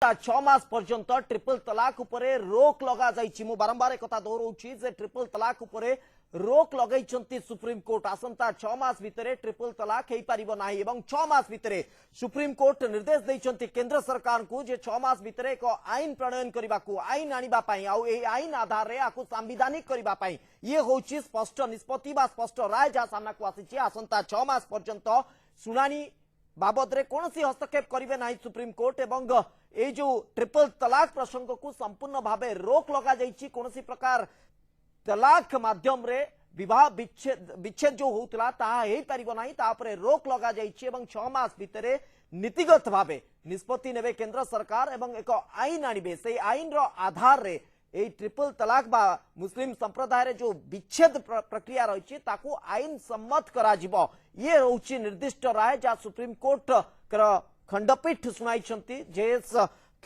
आसंता 6 मास पर्यंत ट्रिपल तलाक उपरे रोक लगा जाइछि। मु बारंबार कथा दोहराउछि जे ट्रिपल तलाक उपरे रोक लगाइछन्ति सुप्रीम कोर्ट। आसंता 6 मास भितरे ट्रिपल तलाक हेई पारिबो नाही एवं 6 मास भितरे सुप्रीम कोर्ट निर्देश दैछन्ति केंद्र सरकार को जे 6 मास भितरे एक आईन प्रणयन करिबाकू आईन आनिबा पई आ एई आईन आधार रे आकू संवैधानिक करिबा पई ये होछि स्पष्ट निष्पत्ति बा स्पष्ट राय जा सामना को आसीछि। आसंता 6 मास पर्यंत सुनानी बाबद रे कोनसी हस्तक्षेप करिवे नाही सुप्रीम कोर्ट एवं ए जो ट्रिपल तलाक प्रसंग को संपूर्ण भावे रोक लगा जाइछि। कोनसी प्रकार तलाक माध्यम रे विवाह विच्छेद जो होतला ताहा हेई परिबो नाही ता परे रोक लगा जाइछि एवं 6 मास भितरे नीतिगत भावे निष्पत्ति नेबे केंद्र सरकार एवं एक आईन आनिबे। से आईन रो आधार रे ए ट्रिपल तलाक बा मुस्लिम संप्रदाय रे जो विच्छेद प्रक्रिया रही ताकू आईन सम्मत करा जिवो ये रहउछि निर्दिष्ट राय जा सुप्रीम कोर्ट कर खंडपीठ सुनाइछन्ति। जेएस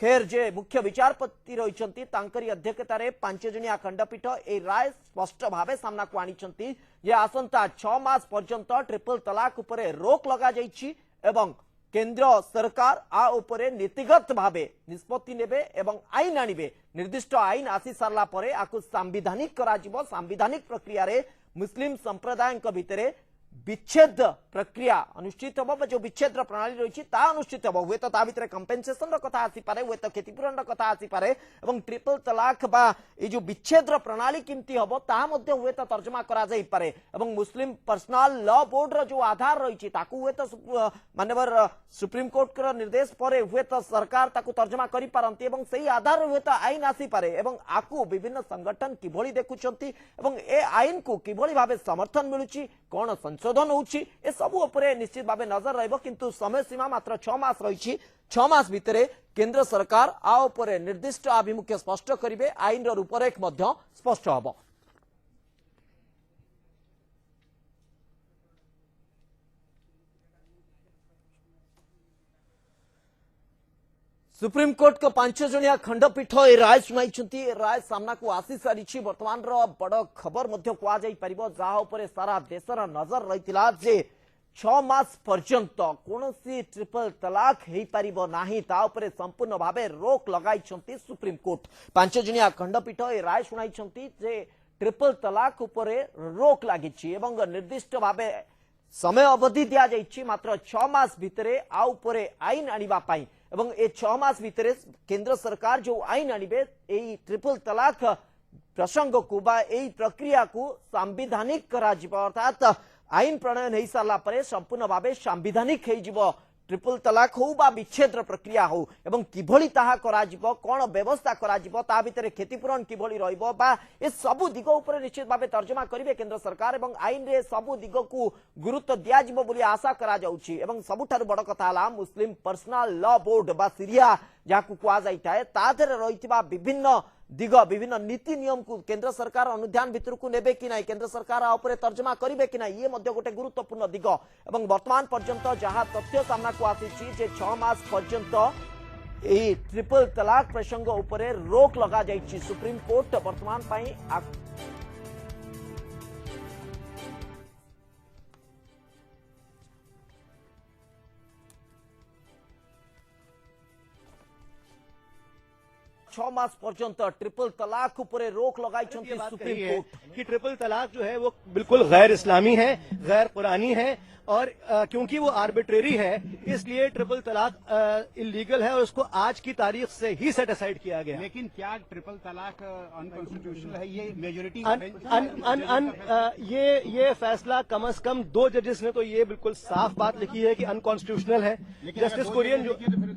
खेर जे मुख्य विचारपति रही तांकरी अध्यक्षता रे 5 जणिया खंडपीठ ए राय स्पष्ट भावे सामना को आनिछन्ति जे आसंता 6 मास पर्यंत ट्रिपल तलाक उपरे रोक लगा जाइछि एवं केंद्र सरकार आ उपरे नीतिगत भावे निष्पत्ति नेबे एवं आईन आनिबे। निर्दिष्ट आईन आसी सारला परे आकु संवैधानिक करा जिवो। संवैधानिक प्रक्रिया रे मुस्लिम संप्रदाय भितरे विच्छेद प्रक्रिया अनुष्ठित हम जो विच्छेद प्रणाली रही अनुष्ठित हम हुए तो भितर कंपेनसेशन कथा आसीपे हुए तो क्षतिपूरण कथा आसीपे और ट्रिपल तलाक बा ये जो विच्छेद प्रणाली केमती हम ताहा हुए तो तर्जमा करा जाई पारे एवं मुस्लिम पर्सनल लॉ बोर्ड रो जो आधार रही हुए तो मानवर सुप्रीम कोर्ट का निर्देश पर हुए तो सरकार ताकू तर्जमा करि पारंती एवं सही आधार हुए तो आईन आसी पारे एवं आकू विभिन्न संगठन किभली देखुछंती एवं ए आईन को किभली भाबे समर्थन मिलुची कोन संशोधन होउची ए सब उपरे निश्चित भावे नजर रहइबो। किंतु समय सीमा मात्र 6 मास रही 6 मास भितरे केंद्र सरकार आ उपरे निर्दिष्ट आभिमुख्य स्पष्ट करिवे आईन रो रूपरेख मध्य स्पष्ट हबो। सुप्रीम कोर्ट को 5 जणिया खंडपीठ ए राय सुनाइछन्ती। राय सामना को आसी सारिछि। वर्तमान रो बड़ खबर मध्य कुआ जाई परिबो जा उपरे सारा देशर नजर रहितिला जे 6 मास पर्यंत कोनोसी ट्रिपल तलाक हेई परिबो नाही ता उपरे संपूर्ण भावे रोक लगाइछन्ती सुप्रीम कोर्ट। 5 जणिया खंडपीठ ए राय सुनाइछन्ती जे ट्रिपल तलाक उपरे रोक लागिछि एवं निर्दिष्ट भावे समय अवधि दिया जाइछि मात्र 6 मास भितरे आ उपरे आईन आनिबा पाई एवं ए 6 मास भितरे केंद्र सरकार जो आईन आनिबे एई ट्रिपल तलाक प्रसंग को बा एई प्रक्रिया को संवैधानिक करा जिवो अर्थात आईन प्रणयन हेई सारला परे संपूर्ण भावे संवैधानिक हेई जिवो। ट्रिपल तलाक हो बा विच्छेद प्रक्रिया हो एवं किभली ताहा करा जिवो कोन व्यवस्था करा जिवो ता भितरे क्षतिपूरण किभली रहइबो बा ए सबु दिग ऊपर निश्चित भावे तर्जमा करिवे केंद्र सरकार एवं आईन रे सबु दिग को गुरुत्व दिया जिवो बोली आशा करा जाउछि। एवं सबुठारु बड़ कथा हला मुस्लिम पर्सनल लॉ बोर्ड बा सिरिया जाकु कुआ जाइताए ता धरे रहितबा विभिन्न दिग विभिन्न नीति नियम को केंद्र सरकार अनुध्यान भितर को नेबे कि नाही केंद्र सरकार आ उपरे तर्जमा करिवे कि नाही ये मध्य गोटे गुरुत्वपूर्ण दिग एवं वर्तमान पर्यंत जहां तथ्य सामना को आसीछि जे 6 मास पर्यंत ए ट्रिपल तलाक प्रसंग उपरे रोक लगा जाइछि सुप्रीम कोर्ट वर्तमान पई 6 मास पर्यंत ट्रिपल तलाक उपरे रोक लगाई सुप्रीम कोर्ट कि ट्रिपल तलाक जो है वो बिल्कुल गैर इस्लामी है, गैर कुरानी है और क्योंकि वो आर्बिट्रेरी है इसलिए ट्रिपल तलाक इलीगल है और उसको आज की तारीख से ही सेट असाइड किया गया। लेकिन क्या ट्रिपल तलाक अनकॉन्स्टिट्यूशनल है? ये मेजोरिटी ये फैसला कम से कम 2 जजेस ने तो ये बिल्कुल साफ बात लिखी है कि अनकॉन्स्टिट्यूशनल है। जस्टिस कुरियन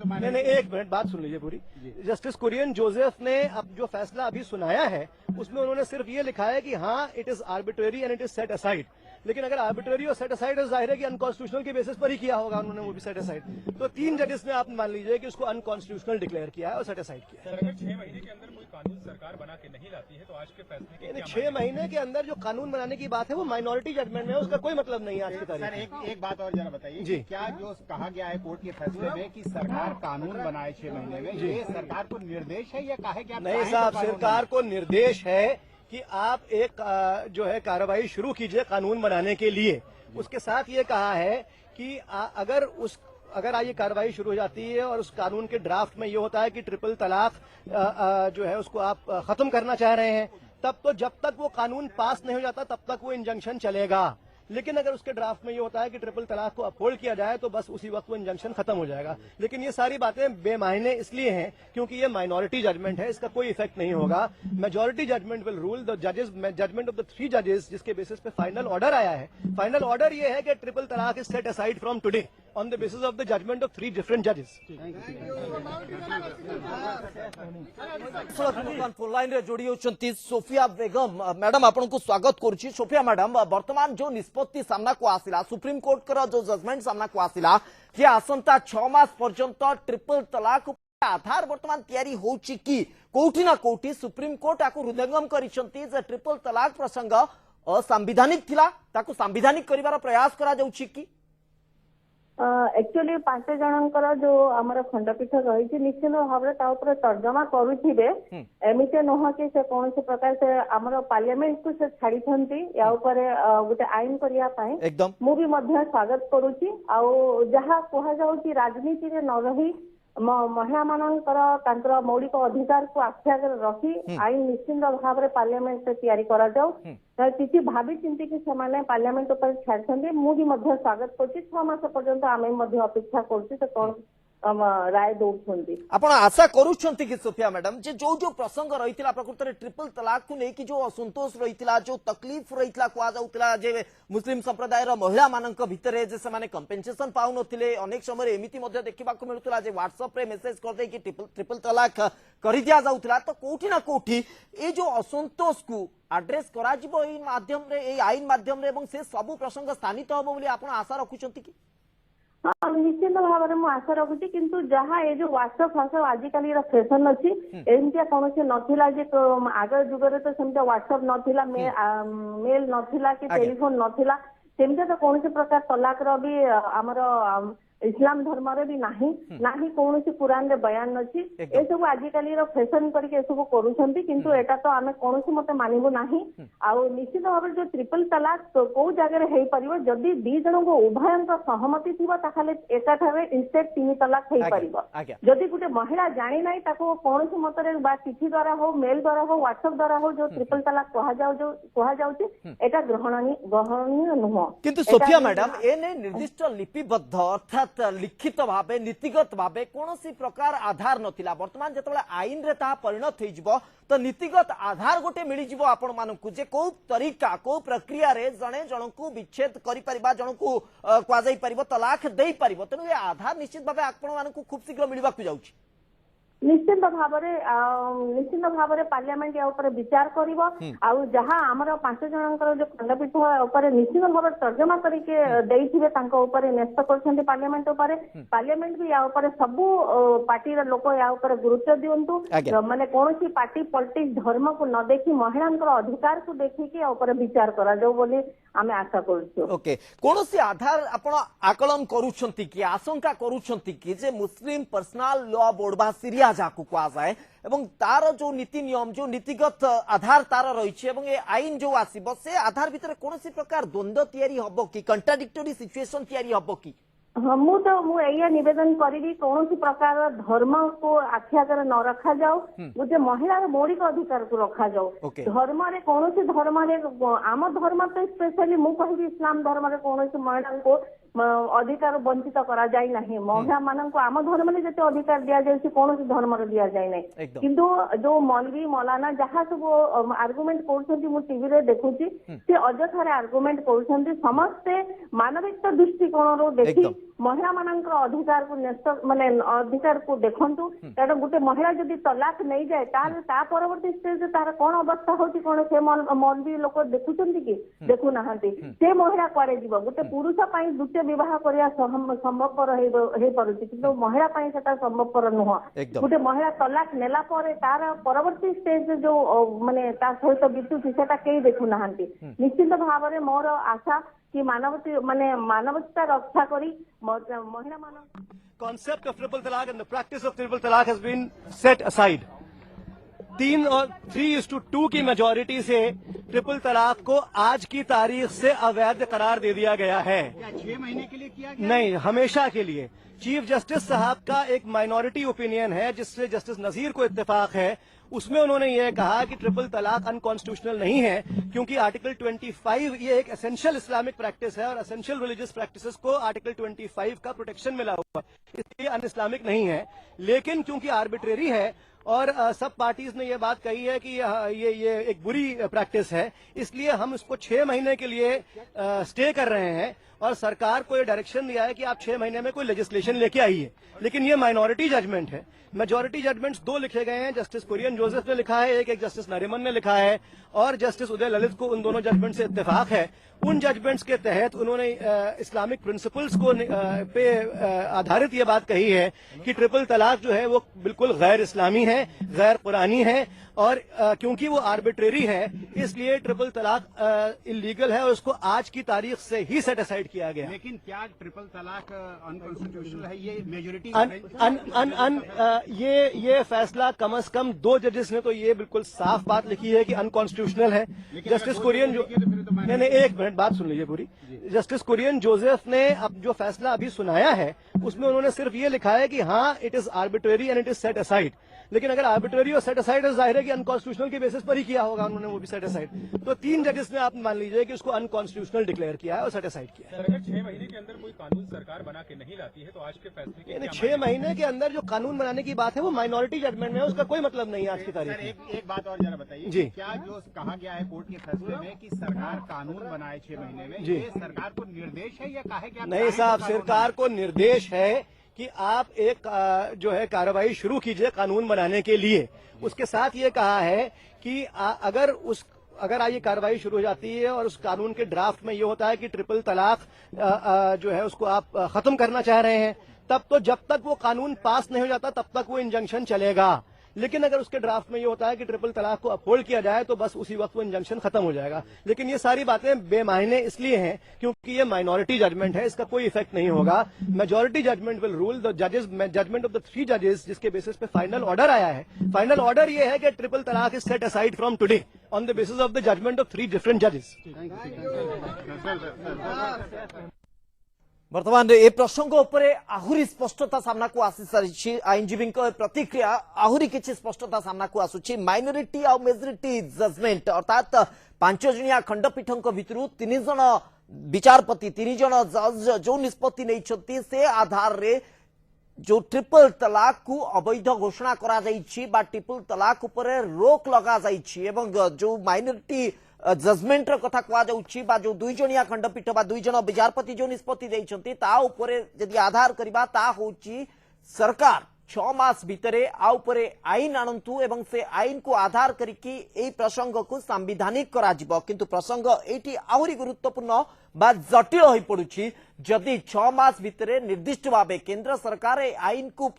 मैंने एक मिनट बात सुन लीजिए पूरी। जस्टिस कुरियन जोसेफ ने अब जो फैसला अभी सुनाया है उसमें उन्होंने सिर्फ ये लिखा है कि हाँ it is arbitrary and it is set aside. लेकिन अगर आर्बिट्रेरी और सेट असाइड है जाहिर है कि अनकॉन्स्टिट्यूशनल के बेसिस पर ही किया होगा उन्होंने वो भी सेट असाइड। तो 3 जजेस ने आप मान लीजिए कि उसको अनकॉन्स्टिट्यूशनल डिक्लेयर किया है और सेट असाइड किया है। अगर 6 महीने के अंदर कोई कानून सरकार बना के नहीं लाती है तो आज के फैसले के 6 महीने के अंदर जो कानून बनाने की बात है वो माइनॉरिटी जजमेंट में है, उसका कोई मतलब नहीं है आज की तारीख। एक बात और जरा बताइए जी, क्या जो कहा गया है कोर्ट के फैसले में कि सरकार कानून बनाए 6 महीने में, ये सरकार को निर्देश है या कहे क्या? नहीं साहब, सरकार को निर्देश है कि आप एक जो है कार्रवाई शुरू कीजिए कानून बनाने के लिए। उसके साथ ये कहा है कि अगर अगर ये कार्रवाई शुरू हो जाती है और उस कानून के ड्राफ्ट में ये होता है कि ट्रिपल तलाक जो है उसको आप खत्म करना चाह रहे हैं, तब तो जब तक वो कानून पास नहीं हो जाता तब तक वो इंजंक्शन चलेगा। लेकिन अगर उसके ड्राफ्ट में ये होता है कि ट्रिपल तलाक को अपहोल्ड किया जाए तो बस उसी वक्त वो इंजंक्शन खत्म हो जाएगा। लेकिन ये सारी बातें बेमायने इसलिए हैं क्योंकि ये माइनॉरिटी जजमेंट है, इसका कोई इफेक्ट नहीं होगा। Majority judgement will rule, the जजेस, जजमेंट ऑफ द 3 जजेस जिसके बेसिस पे फाइनल ऑर्डर आया है। फाइनल ऑर्डर ये है कि triple talaq is set aside from today on the basis of the judgement of 3 different जजेस। फोन लाइन रे जोड़ी होचंती सोफिया बेगम। मैडम आपन को स्वागत करूची। सोफिया मैडम, वर्तमान जो निष्पत्ति सामना को आसिला, सुप्रीम कोर्ट कर जो जजमेंट सामना को आसिला कि आसंता 6 मास पर्यंत ट्रिपल तलाक आधार वर्तमान तैयारी होची कि कोठी ना कोठी सुप्रीम कोर्ट आकु हृदयंगम करिसंती जे ट्रिपल तलाक प्रसंग असंविधानिक थिला, ताकु संविधानिक करिवार प्रयास करा जाउची कि एक्चुअली 5 जनकर जो आमर खंडपीठ रही निश्चित भाव तर्जमा करुथिबे। एमिते नुह कि से कौन प्रकार से आमर पार्लियामेंट को से छाड़ी या गोटे आईन करने एकदम मु भी मध्य स्वागत करुची। आउ जहाँ कह जाउची राजनीति रे न रही महिला मानकर मौलिक अधिकार को आखि आगे रखी आईन निश्चित भाव में पार्लियामेंट तैयारी करा जाऊ। किसी भावी चिंती कि सेमाने पार्लियामेंट पर छाड़ी मुझे स्वागत कर 6 मास पर्यंत आम अपेक्षा कर राय दौरान आपण आशा करूछंती कि सोफिया मैडम जे जो प्रसंग रहीतिला प्रकृत रे ट्रिपल तलाक को लेकी जो असंतोष रहीतिला, जो तकलीफ रहीतिला कुआ जाउतिला जे मुस्लिम संप्रदाय रो महिला मानक भितरे जे से माने कंपेंसेशन पाउ नथिले, अनेक समय एमिति मध्ये देखिबा को मिलुतला जे व्हाट्सएप रे मेसेज कर दे कि ट्रिपल तलाक करि दिया जाउतिला। तो कोठी ना कोठी ए जो असंतोष को एड्रेस करा जिवो ए माध्यम रे, ए आईन माध्यम रे, एवं से सब प्रसंग स्थानित होबो बोली आपण आशा रखुछंती कि निश्चित भाव में आशा रखुची। किंतु जहाँ ये जो व्हाट्सएप फाट्सएप आजिकल फैशन अच्छी एमती कौन नथिला जे आग जुगरे तो सेमती व्हाट्सएप नथिला, मेल नथिला कि टेलीफोन नथिला, सेमती तो कौन प्रकार तलाक रो भी आमर इस्लाम धर्म रे भी नाही कौन कुरान रे बयान अच्छी। ए सब आजिकल फैशन करके सब करूछंती, किंतु एटा तो आमे कौन मते मानिबो नाही। आउ निश्चित भाव जो ट्रिपल तलाक तो को जगह रे हेई परिबो जदी 2 जन को उभयंक सहमति थिबा ताखाले एका थारे इंस्टेड 3 तलाक हेई परिबो। जदी गुटे महिला जानि नाही ताको कौन मतरे बा चिठी द्वारा हो, मेल द्वारा हो, व्हाट्सएप द्वारा हो जो ट्रिपल तलाक कहा जाउची एटा ग्रहणीय नुह। किंतु सोफिया मैडम एने निर्दिष्ट लिपिबद्ध अर्थात लिखित भावे नीतिगत भावे कौन प्रकार आधार नथिला। वर्तमान जतबेला आईन रे ता परिणत हो जिवो तो नीतिगत आधार गोटे मिली जिवो आपण मानकु जे को तरीका को प्रक्रिया रे जणे जनकु विच्छेद करि परिबा, जनकु क्वा जाई परिबो, तलाक देई परिबो। तनु ए आधार निश्चित भावे आपण मानकु खूब शीघ्र मिलबा ku जाउची। निश्चित भाव में पार्लियामेंट या ऊपर विचार करिवो। आउ जहाँ आमर 5 जनकर जो खंडपीठ ऊपर निश्चित भाव तर्जमा करके देइथिबे तांको ऊपर न्यस्त करछन्ते पार्लियामेंट ऊपर। पार्लियामेंट भी या ऊपर सबु पार्टी र लोक या ऊपर गुरुत्व दियंतु। माने कोनोसी पार्टी पॉलिटिक्स धर्म को न देखि महिलांकर अधिकार को देखि के ऊपर विचार करा जाऊ बोली आमे आशा करूछु। ओके, कोनोसी आधार आपण आकलन करूछंती कि आशंका करूछंती कि जे मुस्लिम पर्सनल लॉ बोर्ड बा सीरिया जाकु कुआ जाए एवं तार जो नीति नियम जो नीतिगत आधार तार रही है आईन जो आसीबो से आधार भीतर कोनोसी प्रकार द्वंद्व तैयारी हबो कि कंट्राडिक्टरी सिचुएशन तैयारी हबो कि हाँ मु एया निवेदन करी कौन प्रकार धर्म को आखि आगे न रखा जाओ, गोटे महिला मौलिक अधिकार को रखा जाओ। धर्म रे कौन धर्म रे आम धर्म तो स्पेशली मु कहि इस्लाम धर्म रे कौन महिला को अधिकार वंचित करा जाय नहीं। महिला मान को आम धर्म में जते अधिकार दिया जाय कौन धर्म रे दिया जाय नहीं। किंतु जो मौलवी मौलाना जहाँ सब आर्गुमेंट करछंती मु टीवी रे देखुची से अजथारे आर्गुमेंट करछंती समस्ते मानविक दृष्टिकोण रो देखि महिला मानकर अधिकार को न्यस्त माने अधिकार को देखंतु। कारण गोटे महिला जदि तलाक नहीं जाए ता परवर्ती स्टेज तार कौन अवस्था होची कौन से मौलवी लोक देखुचंती कि देखु नाहंती। से महिला कुआरे जीव गोटे पुरुष पई द्वितीय विवाह करिया संभवपर हे परुची, किंतु महिला पई सेटा संभवपर नुह। गोटे महिला तलाक नेला परे तार परवर्ती स्टेज जो माने ता सहित बितुची सेटा केही देखु नाहंती। निश्चित भाव में मोर आशा कि मानवता रक्षा करी महिला मान concept of triple talaq and the practice of triple talaq has been set aside. 3:2 की मेजॉरिटी से ट्रिपल तलाक को आज की तारीख से अवैध करार दे दिया गया है। 6 महीने के लिए किया गया? नहीं, हमेशा के लिए चीफ जस्टिस साहब का एक माइनॉरिटी ओपिनियन है जिससे जस्टिस नजीर को इत्तेफाक है, उसमें उन्होंने ये कहा कि ट्रिपल तलाक अनकॉन्स्टिट्यूशनल नहीं है क्योंकि आर्टिकल 25 ये एक एसेंशियल इस्लामिक प्रैक्टिस है और एसेंशियल रिलीजियस प्रैक्टिसेस को आर्टिकल 25 का प्रोटेक्शन मिला हुआ है, इसलिए अन इस्लामिक नहीं है। लेकिन क्योंकि आर्बिट्रेरी है और सब पार्टीज ने ये बात कही है कि ये एक बुरी प्रैक्टिस है, इसलिए हम इसको 6 महीने के लिए स्टे कर रहे हैं और सरकार को ये डायरेक्शन दिया है कि आप 6 महीने में कोई लेजिस्लेशन लेके आइए। लेकिन ये माइनॉरिटी जजमेंट है। मेजॉरिटी जजमेंट्स 2 लिखे गए हैं, जस्टिस कुरियन जोसेफ ने लिखा है, एक जस्टिस नरीमन ने लिखा है और जस्टिस उदय ललित को उन दोनों जजमेंट से इत्तेफाक है। उन जजमेंट्स के तहत उन्होंने इस्लामिक प्रिंसिपल्स को पे आधारित ये बात कही है कि ट्रिपल तलाक जो है वो बिल्कुल गैर इस्लामी है, गैर कुरानी है और क्योंकि वो आर्बिट्रेरी है इसलिए ट्रिपल तलाक इलीगल है और उसको आज की तारीख से ही सेट असाइड किया गया। लेकिन क्या ट्रिपल तलाक अनकॉन्स्टिट्यूशनल है, ये मेजोरिटी ये फैसला कम से कम 2 जजेस ने तो ये बिल्कुल साफ बात लिखी है कि अनकॉन्स्टिट्यूशनल है। जस्टिस कुरियन नहीं, एक मिनट बात सुन लीजिए पूरी। जस्टिस कुरियन जोसेफ ने अब जो फैसला अभी सुनाया है उसमें उन्होंने सिर्फ ये लिखा है कि हाँ it is arbitrary and it is set aside. लेकिन अगर आर्बिट्रेरी और सेट असाइड है जाहिर है कि अनकॉन्स्टिट्यूशनल के बेसिस पर ही किया होगा उन्होंने, वो भी सेट असाइड। तो 3 जजेस ने आप मान लीजिए कि उसको अनकॉन्स्टिट्यूशनल डिक्लेयर किया है और सेट असाइड किया है। अगर 6 महीने के अंदर कोई कानून सरकार बना के नहीं लाती है तो आज के फैसले के 6 महीने के अंदर जो कानून बनाने की बात है वो माइनॉरिटी जजमेंट में है, उसका कोई मतलब नहीं है आज की तारीख में। एक बात और जरा बताइए जी। क्या जो कहा गया है कोर्ट के फैसले में कि सरकार कानून बनाए 6 महीने में, जी। ये सरकार को निर्देश है या काहे कि आप नहीं साहब, सरकार को निर्देश है कि आप एक जो है कार्रवाई शुरू कीजिए कानून बनाने के लिए। उसके साथ ये कहा है कि अगर ये कार्रवाई शुरू हो जाती है और उस कानून के ड्राफ्ट में ये होता है कि ट्रिपल तलाक जो है उसको आप खत्म करना चाह रहे हैं, तब तो जब तक वो कानून पास नहीं हो जाता तब तक वो इंजंक्शन चलेगा। लेकिन अगर उसके ड्राफ्ट में ये होता है कि ट्रिपल तलाक को अपहोल्ड किया जाए तो बस उसी वक्त वो इंजंक्शन खत्म हो जाएगा। लेकिन ये सारी बातें बेमायने इसलिए हैं क्योंकि ये माइनॉरिटी जजमेंट है, इसका कोई इफेक्ट नहीं होगा। Majority judgement will rule. The जजेस जजमेंट ऑफ द 3 जजेस जिसके बेसिस पे फाइनल ऑर्डर आया है, फाइनल ऑर्डर ये है कि triple talaq is set aside from today on the basis of the judgement of 3 different जजेस। बर्तमान ए प्रसंग उपरे आहुरी स्पष्टता सामना को आसी सारी आईनजीवी प्रतिक्रिया आहुरी किछि स्पष्टता सामना को आसुछि। माइनॉरिटी आ मेजॉरिटी जजमेंट अर्थात 5 जणिया खंडपीठक भितरु 3 जण विचारपति 3 जण जज जो निष्पत्ति नहीं से आधार रे जो ट्रिपल तलाक को अवैध घोषणा करा जाइछि बा ट्रिपल तलाक उपरे रोक लगा जाइछि एवं जो माइनॉरिटी जजमेंट कथा कह जो 2 जणिया खंडपीठ बा 2 जण विचारपति जो निष्पत्ति देइछंती ता उपरे यदि आधार करिबा ता होची सरकार 6 मास भितरे आ उपरे आईन आणंतु एवं से आईन को आधार करिकी एई प्रसंग को संवैधानिक करा जिवो। किंतु प्रसंग एटी आहुरी गुरुत्वपूर्ण बा जटिल होई पडुछि। जदि 6 मास भितरे निर्दिष्ट भावे केंद्र सरकार ए आईन को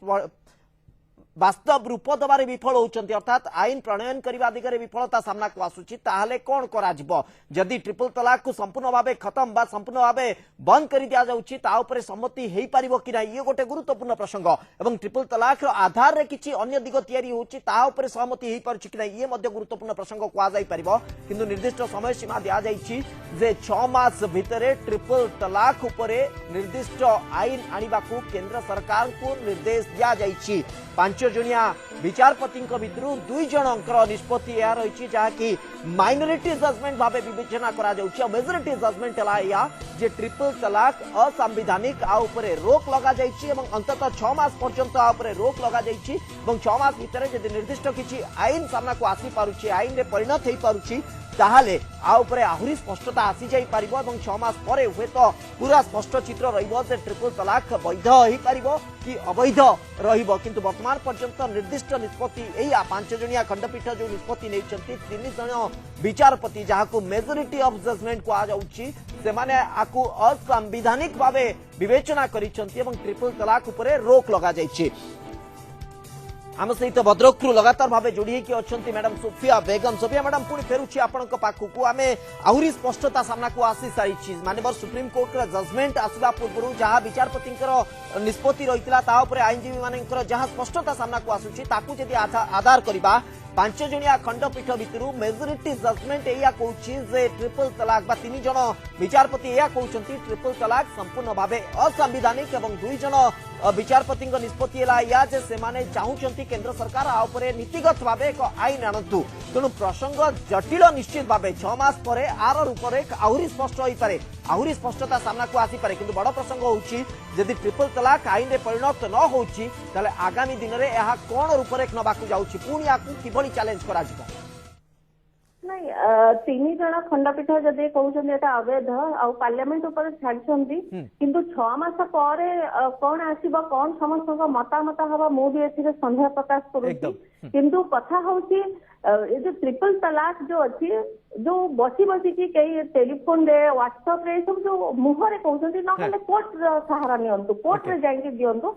वास्तव रूप दबारे विफल होउचंती अर्थात आईन प्रणयन करबा दिगरे विफलता सामना को आसुची ताहले कोन करा जिवो। जदि ट्रिपल तलाक को संपूर्ण भावे खत्म बा संपूर्ण भावे बंद करि दिया जाउची ता ऊपर सम्मति हेई पारिबो कि ना ये गोटे गुरुत्वपूर्ण प्रसंग एवं ट्रिपल तलाक रो आधार रे किछि अन्य दिग तयारी होउची ता ऊपर सहमति हेई पारुची कि ना ये मध्य गुरुत्वपूर्ण प्रसंग को आ जाई पारिबो। किंतु निर्दिष्ट समय सीमा दिया जाइछि जे 6 मास भितरे ट्रिपल तलाक उपरे निर्दिष्ट आईन आनिबाकू केंद्र सरकार को निर्देश दिया जाइछि। 5 जणिया विचारपति भितरु 2 जणकर निष्पत्ति या रही जहाँकि माइनॉरिटी जजमेंट भाव विवेचना करा जाउछि। मेजॉरिटी जजमेंट है या जे ट्रिपल तलाक असंवैधानिक आ उपरे रोक लगा जाइछि एवं अंततः 6 मास पर्यंत आ उपरे रोक लगा जाइछि एवं 6 मास भितर जदि निर्दिष्ट किछि आईन सामना को आसी पारुछि आईन रे परिणत हेई पारुछि ताहले आ उपरे आहुरी स्पष्टता आसी जाई पारिबो एवं 6 मास परे हुए तो पूरा स्पष्ट चित्र रहिबो जे ट्रिपल तलाक वैध हेई पारिबो कि अवैध रहिबो। किंतु वर्तमान पर्यंत निर्दिष्ट निष्पत्ति एई 5 जणिया खंडपीठ जो निष्पत्ति नेइछंती 3 जण विचारपति जहाको मेजॉरिटी ऑफ जजमेंट को आ जाउछि से माने आकु असंवैधानिक भावे विवेचना करिछंती एवं ट्रिपल तलाक उपरे रोक लगा जाइछि। आम सहित भद्रकरू लगातार भाव जोड़ी अच्छा मैडम सोफिया बेगम। सोफिया मैडम पुणी फेरुची आपण पाखक आम आहरी स्पष्टता सामना को आसी सारी मानव सुप्रीम कोर्ट जजमेंट आसवा पूर्व जहाँ विचारपति निष्पत्ति रही आईनजीवी मान जहाँ स्पष्टता सामना को आसूची जदि आधार करवा 5 जणिया खंडपीठ भितर मेजॉरिटी जजमेंट या कहूँ ट्रिपल तलाक बा 3 जण विचारपति या कहते ट्रिपल तलाक संपूर्ण भाव असंवैधानिक एवं 2 जण विचारपति निष्पत्ति या से चाहूंट केंद्र सरकार आ नीतिगत भाव एक आईन आणतु तेणु प्रसंग जटिल निश्चित भाव 6 मास पर आर रूपरेख आहरी स्पष्ट हो पारे आहरी स्पष्टता सामना को आसी पारे किंतु बड़ प्रसंग होउछि यदि ट्रिपल तलाक आईन रे परिणत न होउछि ताले आगामी दिन रे एहा कोन रूपरेख नबाकू जाउछि पुणी आकू किभली चैलेंज करा जिबा नहीं 3 जन खंडपीठ जदि कहते एटा अवैध आ पार्लियामेंट ऊपर छाड़छंती किंतु 6 मास पर कौन आसीबो कौन समस्त मतामत हवा मु भी एथिरे संदेह प्रकाश करूची किंतु कथा होची ये जो ट्रिपल तलाक जो अच्छी जो बसी बसी की कई टेलीफोन रे व्हाट्सएप रे सब जो मुहरे कहते ना कोर्ट सहारा नियंतु कोर्ट रे जाके दियंतु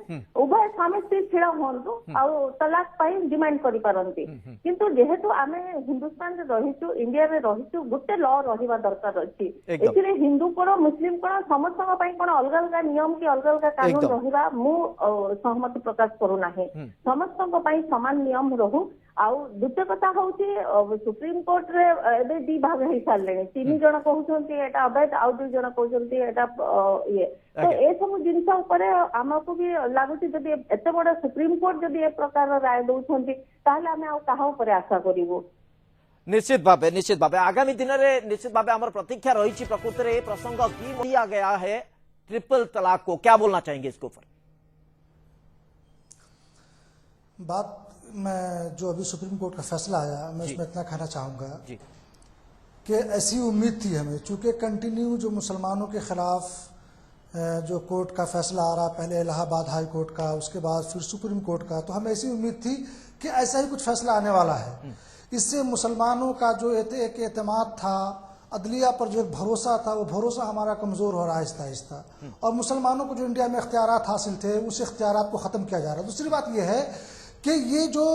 उभय स्वामी स्त्री छिड़ा हुंतु आ तलाक पाई डिमांड करि पारंती किंतु जेहेतु आमे हिंदुस्तान रे रहिचु इंडिया रे रहिचु गुटे लॉ रहिबा दरकार अछि एथिरे हिंदू कोन मुस्लिम कोन समस्त पई कोन अलग अलग नियम की अलग अलग कानून रहिबा मु सहमति प्रकाश करू नाही समस्त पई समान नियम रहू आउ द्वितीय कथा हूँ सुप्रीम कोर्ट रे एबे दी भाग हो सारे 3 जन कहते एटा अवैध आउ 2 जन कहते एटा ये तो ए सब जिनस ऊपर आमको भी लगुच जदि एते बड़ सुप्रीम कोर्ट जदि ए प्रकार राय दउछंती ताहले आमे आउ काहा ऊपर आशा करिवो निश्चित भाव आगामी दिन में निश्चित भाव आम प्रतीक्षा रही प्रकृति में प्रसंग की दिया गया है ट्रिपल तलाक को क्या बोलना चाहेंगे इसके ऊपर बात मैं जो अभी सुप्रीम कोर्ट का फैसला आया मैं उसमें इतना कहना चाहूँगा कि ऐसी उम्मीद थी हमें चूँकि कंटिन्यू जो मुसलमानों के खिलाफ जो कोर्ट का फैसला आ रहा पहले इलाहाबाद हाई कोर्ट का उसके बाद फिर सुप्रीम कोर्ट का तो हमें ऐसी उम्मीद थी कि ऐसा ही कुछ फैसला आने वाला है इससे मुसलमानों का जो एक एतमाद था अदलिया पर जो एक भरोसा था वो भरोसा हमारा कमज़ोर हो रहा है आहिस्ता आहिस्ता और मुसलमानों को जो इंडिया में इख्तियारात हासिल थे उस इख्तियारात को ख़त्म किया जा रहा है। दूसरी बात यह है कि ये जो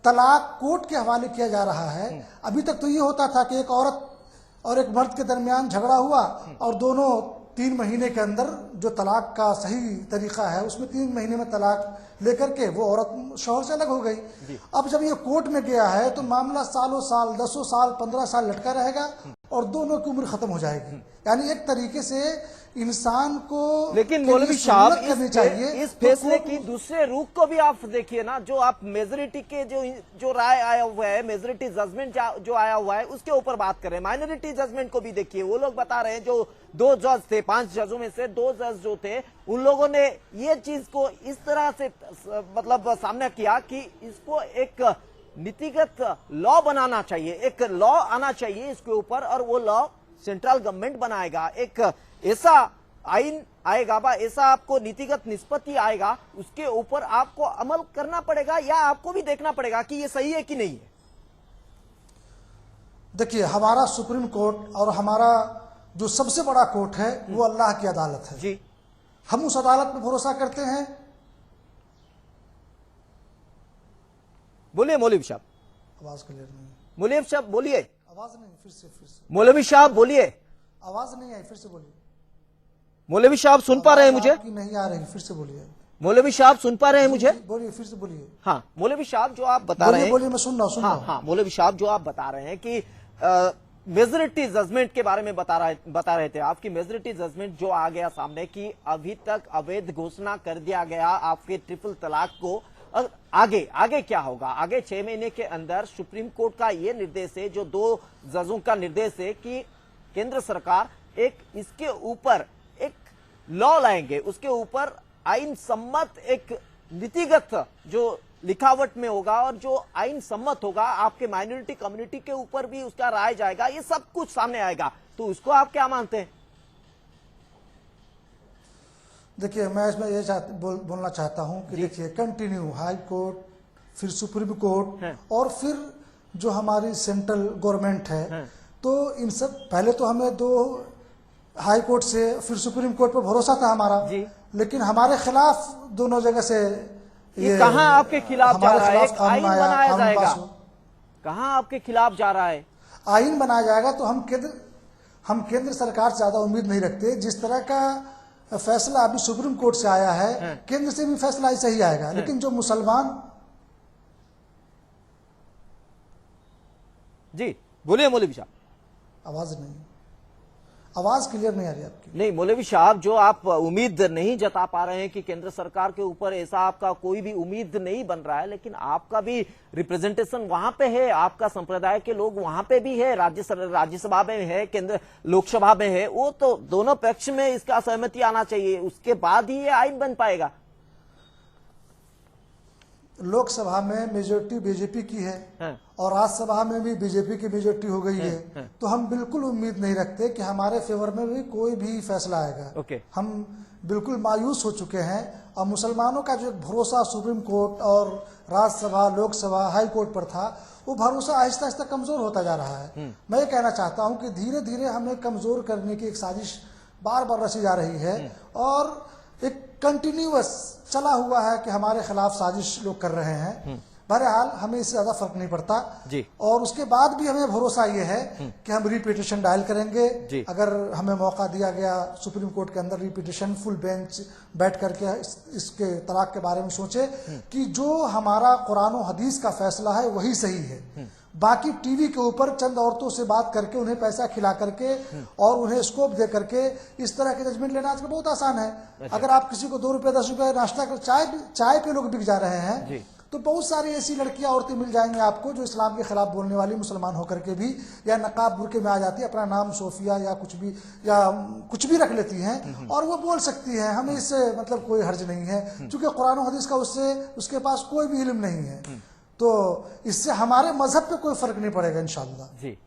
तलाक कोर्ट के हवाले किया जा रहा है अभी तक तो ये होता था कि एक औरत और एक मर्द के दरमियान झगड़ा हुआ और दोनों 3 महीने के अंदर जो तलाक का सही तरीका है उसमें 3 महीने में तलाक लेकर के वो औरत शौहर से अलग हो गई। अब जब ये कोर्ट में गया है तो मामला सालों साल 10 साल 15 साल लटका रहेगा और दोनों की उम्र खत्म हो जाएगी। यानी एक तरीके से इंसान को लेकिन मौलवी साहब इस फैसले की दूसरे रुख को भी आप देखिए ना जो आप मेजोरिटी के जो राय आया हुआ है मेजोरिटी जजमेंट जो आया हुआ है उसके ऊपर बात करें माइनॉरिटी जजमेंट को भी देखिए वो लोग बता रहे हैं जो 2 जज थे 5 जजों में से 2 जज जो थे उन लोगों ने ये चीज को इस तरह से मतलब सामने किया कि इसको एक नीतिगत लॉ बनाना चाहिए एक लॉ आना चाहिए इसके ऊपर और वो लॉ सेंट्रल गवर्नमेंट बनाएगा एक ऐसा आइन आएगा ऐसा आपको नीतिगत निष्पत्ति आएगा उसके ऊपर आपको अमल करना पड़ेगा या आपको भी देखना पड़ेगा कि ये सही है कि नहीं है। देखिए हमारा सुप्रीम कोर्ट और हमारा जो सबसे बड़ा कोर्ट है वो अल्लाह की अदालत है जी हम उस अदालत में भरोसा करते हैं। बोलिए मौलवी साहब आवाज क्लियर नहीं मौलवी साहब बोलिए आवाज नहीं फिर से मौलवी साहब बोलिए आवाज नहीं आई फिर से बोलिए मौलवी साहब सुन पा रहे हैं मुझे नहीं आ रही फिर से बोलिए मौलवी साहब सुन पा रहे हैं मुझे बोलिए फिर से बोलिए हाँ मौलवी साहब जो आप बता रहे हैं बोलिए मैं सुन रहा हूँ हाँ मौलवी साहब जो आप बता रहे हैं कि मेजोरिटी जजमेंट के बारे में बता रहे थे आपकी मेजोरिटी जजमेंट जो आ गया सामने कि अभी तक अवैध घोषणा कर दिया गया आपके ट्रिपल तलाक को आगे क्या होगा आगे 6 महीने के अंदर सुप्रीम कोर्ट का यह निर्देश है जो 2 जजों का निर्देश है कि केंद्र सरकार एक इसके ऊपर एक लॉ लाएंगे उसके ऊपर आईन सम्मत एक नीतिगत जो लिखावट में होगा और जो आईन सम्मत होगा आपके माइनॉरिटी कम्युनिटी के ऊपर भी उसका राय जाएगा ये सब कुछ सामने आएगा तो उसको आप क्या मानते हैं। देखिए मैं इसमें ये बोलना चाहता हूं कि देखिए कंटिन्यू हाई कोर्ट फिर सुप्रीम कोर्ट और फिर जो हमारी सेंट्रल गवर्नमेंट है तो इन सब पहले तो हमें 2 हाई कोर्ट से फिर सुप्रीम कोर्ट पर भरोसा था हमारा लेकिन हमारे खिलाफ दोनों जगह से ये कहां आपके खिलाफ जा रहा है आईन बनाया जाएगा कहां आपके खिलाफ जा रहा है आईन बनाया जाएगा तो हम केंद्र सरकार से ज्यादा उम्मीद नहीं रखते जिस तरह का फैसला अभी सुप्रीम कोर्ट से आया है केंद्र से भी फैसला ऐसा ही आएगा लेकिन जो मुसलमान जी बोलिए मौलवी साहब आवाज नहीं आवाज क्लियर नहीं आ रही आपकी। नहीं मौलवी साहब, जो आप उम्मीद नहीं जता पा रहे हैं कि केंद्र सरकार के ऊपर ऐसा आपका कोई भी उम्मीद नहीं बन रहा है, लेकिन आपका भी रिप्रेजेंटेशन वहां पे है, आपका संप्रदाय के लोग वहां पे भी है, राज्यसभा में है, केंद्र लोकसभा में है, वो तो दोनों पक्ष में इसका सहमति आना चाहिए, उसके बाद ही ये आइन बन पाएगा। लोकसभा में मेजोरिटी बीजेपी की है और राज्यसभा में भी बीजेपी की मेजोरिटी हो गई है, तो हम बिल्कुल उम्मीद नहीं रखते कि हमारे फेवर में भी कोई भी फैसला आएगा। हम बिल्कुल मायूस हो चुके हैं और मुसलमानों का जो एक भरोसा सुप्रीम कोर्ट और राज्यसभा, लोकसभा, हाई कोर्ट पर था, वो भरोसा आहिस्ता आहिस्ता कमजोर होता जा रहा है। मैं ये कहना चाहता हूं कि धीरे धीरे हमें कमजोर करने की एक साजिश बार बार रची जा रही है और एक कंटिन्यूअस चला हुआ है कि हमारे खिलाफ साजिश लोग कर रहे हैं। बहरहाल हमें इससे ज्यादा फर्क नहीं पड़ता जी। और उसके बाद भी हमें भरोसा ये है कि हम रिपीटिशन डायल करेंगे। अगर हमें मौका दिया गया सुप्रीम कोर्ट के अंदर रिपीटिशन, फुल बेंच बैठ करके इसके तलाक के बारे में सोचे कि जो हमारा कुरान और हदीस का फैसला है वही सही है। बाकी टीवी के ऊपर चंद औरतों से बात करके, उन्हें पैसा खिला करके और उन्हें स्कोप दे करके इस तरह के जजमेंट लेना आजकल बहुत आसान है। अगर आप किसी को 2 रुपए 10 रुपए नाश्ता कर, चाय पे लोग बिक जा रहे हैं, तो बहुत सारी ऐसी लड़कियां, औरतें मिल जाएंगी आपको जो इस्लाम के खिलाफ बोलने वाली, मुसलमान होकर के भी या नकाब बुर्के में आ जाती है, अपना नाम सोफिया या कुछ भी रख लेती हैं और वो बोल सकती है। हमें इससे मतलब कोई हर्ज नहीं है, क्योंकि कुरान और हदीस का उसके पास कोई भी इल्म नहीं है, तो इससे हमारे मजहब पे कोई फर्क नहीं पड़ेगा इंशाअल्लाह। जी,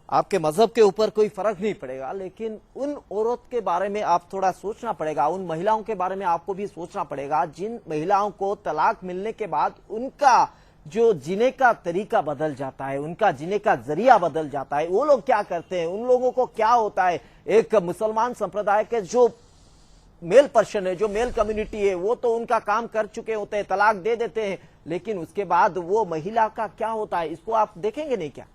आपके मजहब के ऊपर कोई फर्क नहीं पड़ेगा, लेकिन उन औरत के बारे में आप थोड़ा सोचना पड़ेगा, उन महिलाओं के बारे में आपको भी सोचना पड़ेगा जिन महिलाओं को तलाक मिलने के बाद उनका जो जीने का तरीका बदल जाता है, उनका जीने का जरिया बदल जाता है। वो लोग क्या करते हैं, उन लोगों को क्या होता है। एक मुसलमान संप्रदाय के जो मेल पर्सन है, जो मेल कम्युनिटी है, वो तो उनका काम कर चुके होते हैं, तलाक दे देते हैं, लेकिन उसके बाद वो महिला का क्या होता है, इसको आप देखेंगे नहीं क्या?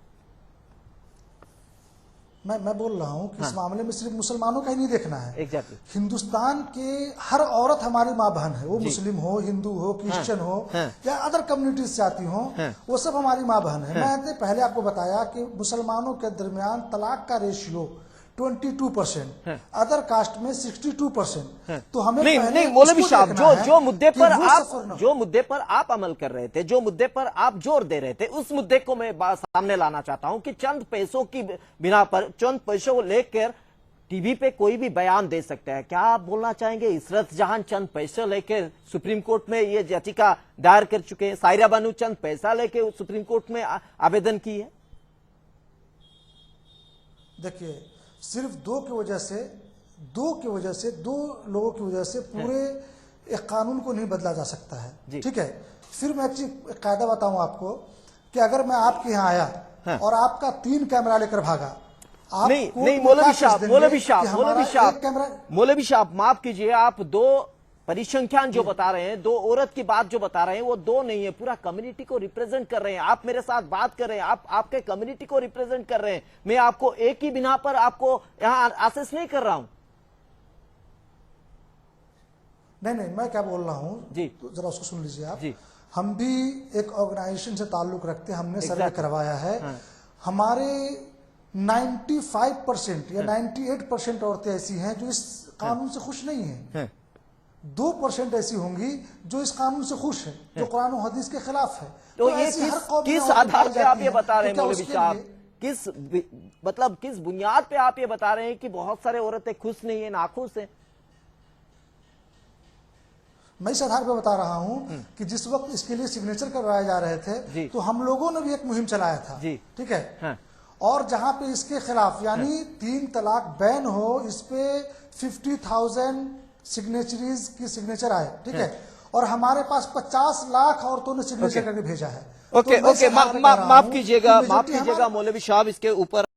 मैं बोल रहा हूं कि इस मामले में सिर्फ मुसलमानों का ही नहीं देखना है। एग्जैक्टली। हिंदुस्तान के हर औरत हमारी माँ बहन है, वो मुस्लिम हो, हिंदू हो, क्रिश्चियन हो या अदर कम्युनिटीज से आती हो, वो सब हमारी माँ बहन है। मैंने पहले आपको बताया कि मुसलमानों के दरमियान तलाक का रेशियो 22%, अदर कास्ट में 62%। तो हमें नहीं मौलवी साहब, जो मुद्दे पर आप अमल कर रहे थे, जो मुद्दे पर आप जोर दे रहे थे, उस मुद्दे को मैं सामने लाना चाहता हूं कि चंद पैसों की बिना पर, चंद पैसों को लेकर टीवी पे कोई भी बयान दे सकता है। क्या आप बोलना चाहेंगे इशरत जहां चंद पैसे लेकर सुप्रीम कोर्ट में ये याचिका दायर कर चुके हैं, सायरा बानू चंद पैसा लेकर सुप्रीम कोर्ट में आवेदन की है? देखिए, सिर्फ दो लोगों की वजह से पूरे एक कानून को नहीं बदला जा सकता है। ठीक है, फिर मैं एक कायदा बताऊं आपको कि अगर मैं आपके यहाँ आया और आपका 3 कैमरा लेकर भागा, नहीं मौलवी साहब माफ कीजिए, आप 2 परिसंख्यान जो बता रहे हैं, 2 औरत की बात जो बता रहे हैं, वो 2 नहीं है, पूरा कम्युनिटी को रिप्रेजेंट कर रहे हैं। आप मेरे साथ बात कर रहे हैं, आप आपके कम्युनिटी को रिप्रेजेंट कर रहे हैं। मैं आपको एक ही बिना पर आपको यहाँ आसेस नहीं कर रहा हूं। नहीं, मैं क्या बोल रहा हूं जी, तो जरा उसको सुन लीजिए आप जी। हम भी एक ऑर्गेनाइजेशन से ताल्लुक रखते हैं, हमने सर्वे करवाया है। हमारे 95% या 98% औरतें ऐसी हैं जो इस कानून से खुश नहीं है। 2% ऐसी होंगी जो इस कानून से खुश है, जो कुरान और हदीस के खिलाफ है। तो ये किस आधार पे आप ये बता रहे हैं मौलवी साहब, किस बुनियाद पे आप ये बता रहे हैं कि बहुत सारे औरतें खुश नहीं है, नाखुश है? मैं इस आधार पे बता रहा हूं कि जिस वक्त इसके लिए सिग्नेचर करवाए जा रहे थे, तो हम लोगों ने भी एक मुहिम चलाया था। ठीक है, और जहां पे इसके खिलाफ यानी 3 तलाक बैन हो, इस पे 50,000 सिग्नेचरीज की सिग्नेचर आए। ठीक है, और हमारे पास 50 लाख औरतों ने सिग्नेचर करके भेजा है। ओके, माफ कीजिएगा मौलवी साहब, इसके ऊपर